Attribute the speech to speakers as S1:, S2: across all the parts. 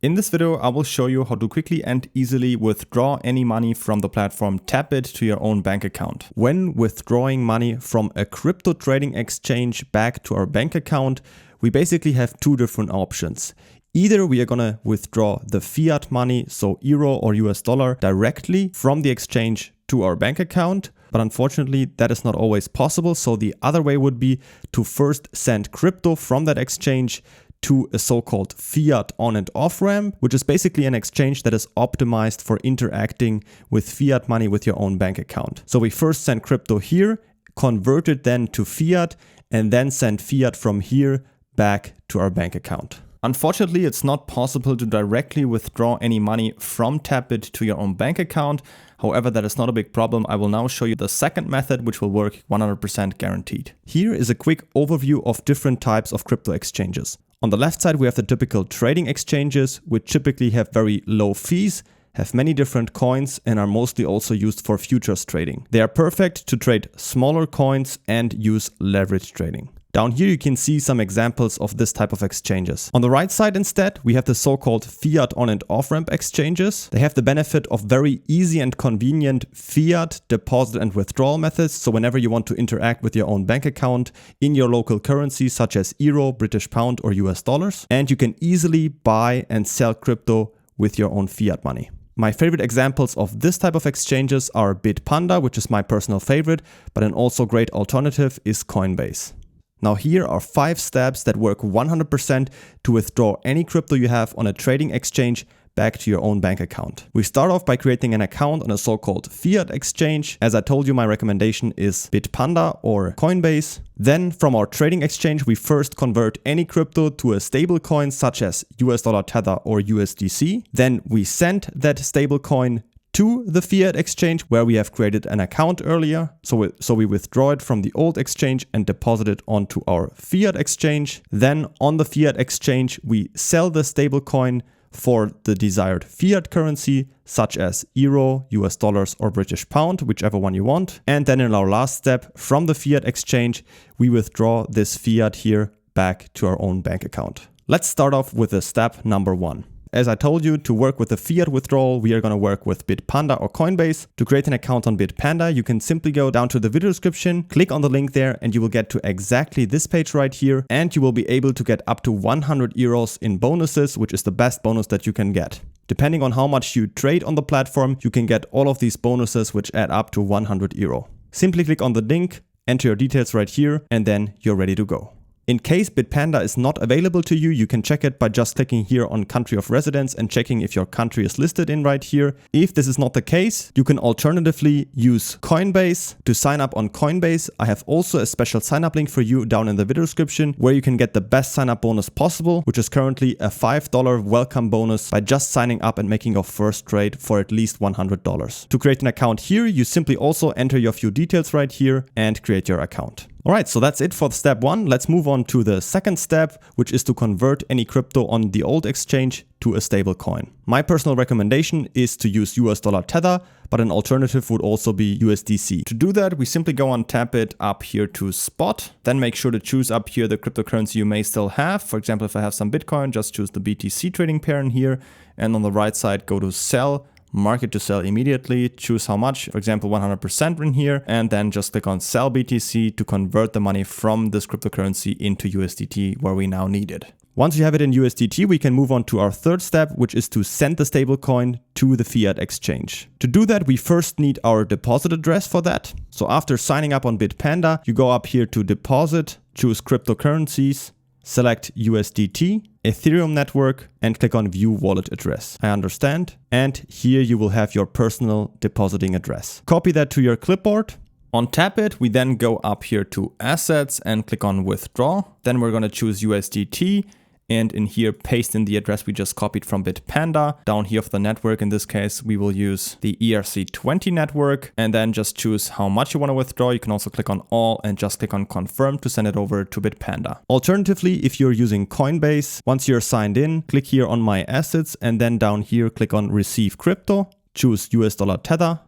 S1: In this video, I will show you how to quickly and easily withdraw any money from the platform Tapbit to your own bank account. When withdrawing money from a crypto trading exchange back to our bank account, we basically have two different options. Either we are gonna withdraw the fiat money, so euro or US dollar, directly from the exchange to our bank account, but unfortunately that is not always possible. So the other way would be to first send crypto from that exchange to a so-called fiat on and off ramp, which is basically an exchange that is optimized for interacting with fiat money with your own bank account. So we first send crypto here, convert it then to fiat, and then send fiat from here back to our bank account. Unfortunately, it's not possible to directly withdraw any money from Tapbit to your own bank account. However, that is not a big problem. I will now show you the second method, which will work 100% guaranteed. Here is a quick overview of different types of crypto exchanges. On the left side, we have the typical trading exchanges, which typically have very low fees, have many different coins, and are mostly also used for futures trading. They are perfect to trade smaller coins and use leverage trading. Down here you can see some examples of this type of exchanges. On the right side instead, we have the so-called fiat on and off ramp exchanges. They have the benefit of very easy and convenient fiat deposit and withdrawal methods. So whenever you want to interact with your own bank account in your local currency, such as euro, British pound, or US dollars, and you can easily buy and sell crypto with your own fiat money. My favorite examples of this type of exchanges are Bitpanda, which is my personal favorite, but an also great alternative is Coinbase. Now here are 5 steps that work 100% to withdraw any crypto you have on a trading exchange back to your own bank account. We start off by creating an account on a so-called fiat exchange. As I told you, my recommendation is Bitpanda or Coinbase. Then from our trading exchange, we first convert any crypto to a stablecoin such as US dollar Tether or USDC. Then we send that stablecoin to the fiat exchange where we have created an account earlier. So we withdraw it from the old exchange and deposit it onto our fiat exchange. Then on the fiat exchange, we sell the stablecoin for the desired fiat currency, such as euro, US dollars, or British pound, whichever one you want. And then in our last step from the fiat exchange, we withdraw this fiat here back to our own bank account. Let's start off with the step number 1. As I told you, to work with the fiat withdrawal, we are going to work with Bitpanda or Coinbase. To create an account on Bitpanda, you can simply go down to the video description, click on the link there, and you will get to exactly this page right here. And you will be able to get up to 100 euros in bonuses, which is the best bonus that you can get. Depending on how much you trade on the platform, you can get all of these bonuses, which add up to 100 euro. Simply click on the link, enter your details right here, and then you're ready to go. In case Bitpanda is not available to you, you can check it by just clicking here on country of residence and checking if your country is listed in right here. If this is not the case, you can alternatively use Coinbase. To sign up on Coinbase, I have also a special sign up link for you down in the video description where you can get the best sign up bonus possible, which is currently a $5 welcome bonus by just signing up and making your first trade for at least $100. To create an account here, you simply also enter your few details right here and create your account. Alright, so that's it for step 1. Let's move on to the second step, which is to convert any crypto on the old exchange to a stablecoin. My personal recommendation is to use US dollar Tether, but an alternative would also be USDC. To do that, we simply go on Tapbit up here to spot, then make sure to choose up here the cryptocurrency you may still have. For example, if I have some Bitcoin, just choose the BTC trading pair in here, and on the right side, go to sell. Market to sell immediately, choose how much, for example 100% in here, and then just click on sell BTC to convert the money from this cryptocurrency into USDT where we now need it. Once you have it in USDT, we can move on to our third step, which is to send the stablecoin to the fiat exchange. To do that, we first need our deposit address for that. So after signing up on Bitpanda, you go up here to deposit, choose cryptocurrencies, select USDT, Ethereum network, and click on view wallet address. I understand. And here you will have your personal depositing address. Copy that to your clipboard. On Tapbit, we then go up here to assets and click on withdraw. Then we're going to choose USDT. And in here, paste in the address we just copied from Bitpanda. Down here for the network, in this case, we will use the ERC20 network and then just choose how much you want to withdraw. You can also click on all and just click on confirm to send it over to Bitpanda. Alternatively, if you're using Coinbase, once you're signed in, click here on my assets and then down here, click on receive crypto, choose US dollar Tether,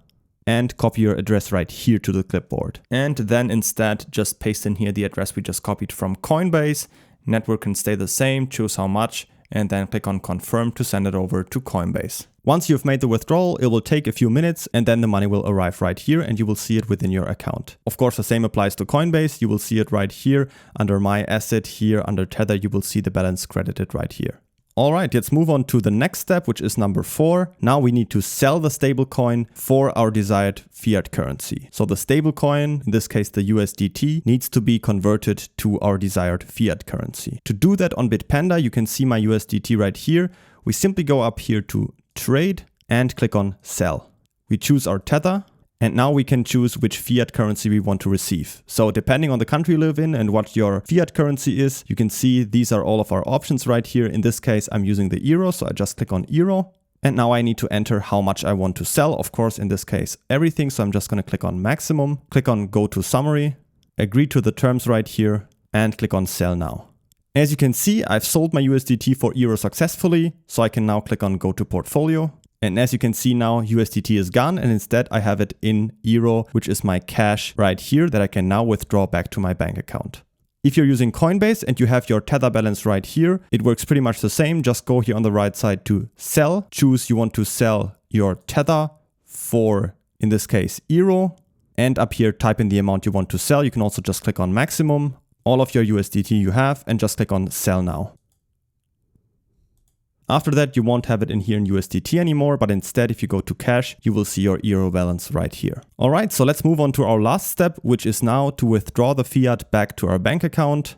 S1: and copy your address right here to the clipboard. And then instead, just paste in here the address we just copied from Coinbase. Network can stay the same, choose how much, and then click on confirm to send it over to Coinbase. Once you've made the withdrawal, it will take a few minutes and then the money will arrive right here and you will see it within your account. Of course, the same applies to Coinbase. You will see it right here under My Asset. Here under Tether, you will see the balance credited right here. All right, let's move on to the next step, which is number 4. Now we need to sell the stablecoin for our desired fiat currency. So the stablecoin, in this case the USDT, needs to be converted to our desired fiat currency. To do that on Bitpanda, you can see my USDT right here. We simply go up here to Trade and click on Sell. We choose our Tether. And now we can choose which fiat currency we want to receive. So depending on the country you live in and what your fiat currency is, you can see these are all of our options right here. In this case, I'm using the euro, so I just click on euro. And now I need to enter how much I want to sell. Of course, in this case, everything. So I'm just going to click on maximum, click on go to summary, agree to the terms right here, and click on sell now. As you can see, I've sold my USDT for euro successfully. So I can now click on go to portfolio. And as you can see now, USDT is gone and instead I have it in euro, which is my cash right here that I can now withdraw back to my bank account. If you're using Coinbase and you have your Tether balance right here, it works pretty much the same. Just go here on the right side to sell, choose you want to sell your Tether for, in this case, euro, and up here type in the amount you want to sell. You can also just click on maximum, all of your USDT you have, and just click on sell now. After that, you won't have it in here in USDT anymore, but instead, if you go to cash, you will see your euro balance right here. All right, so let's move on to our last step, which is now to withdraw the fiat back to our bank account.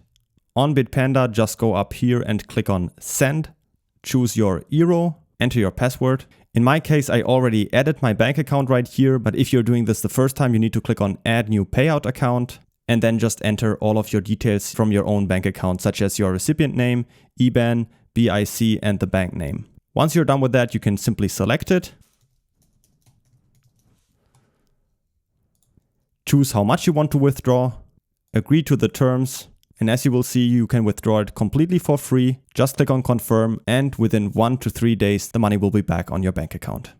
S1: On Bitpanda, just go up here and click on send, choose your euro, enter your password. In my case, I already added my bank account right here, but if you're doing this the first time, you need to click on add new payout account and then just enter all of your details from your own bank account, such as your recipient name, IBAN, BIC, and the bank name. Once you're done with that, you can simply select it, choose how much you want to withdraw, agree to the terms, and as you will see, you can withdraw it completely for free. Just click on confirm, and within 1 to 3 days, the money will be back on your bank account.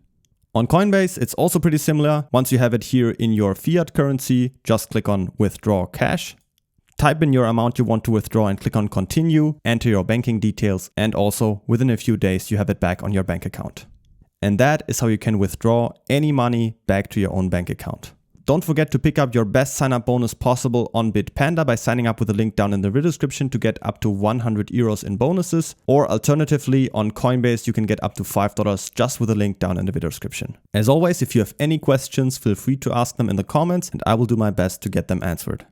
S1: On Coinbase, it's also pretty similar. Once you have it here in your fiat currency, just click on withdraw cash. Type in your amount you want to withdraw and click on continue, enter your banking details, and also within a few days you have it back on your bank account. And that is how you can withdraw any money back to your own bank account. Don't forget to pick up your best sign-up bonus possible on Bitpanda by signing up with the link down in the video description to get up to 100 euros in bonuses. Or alternatively, on Coinbase, you can get up to $5 just with the link down in the video description. As always, if you have any questions, feel free to ask them in the comments and I will do my best to get them answered.